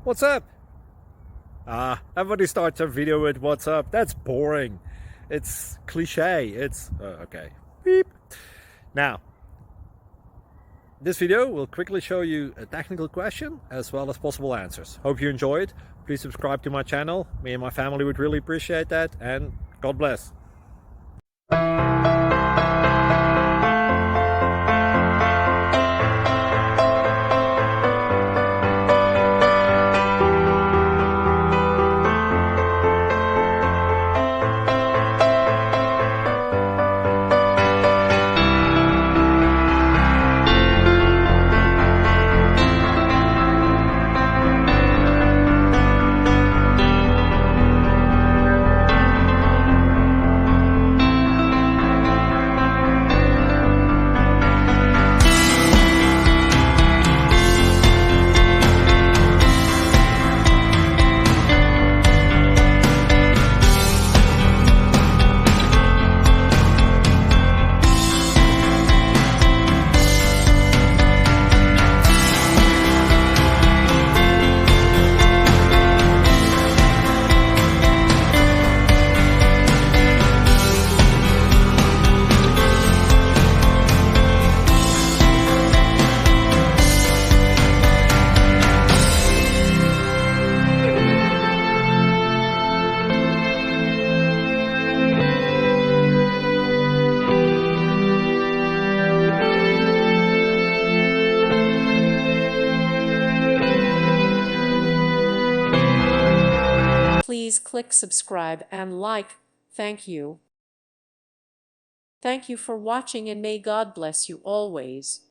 What's up? Everybody starts a video with what's up. That's boring. It's cliche. It's okay. Beep. Now, this video will quickly show you a technical question as well as possible answers. Hope you enjoy it. Please subscribe to my channel. Me and my family would really appreciate that, and God bless. Please click subscribe and like. Thank you. Thank you for watching, and may God bless you always.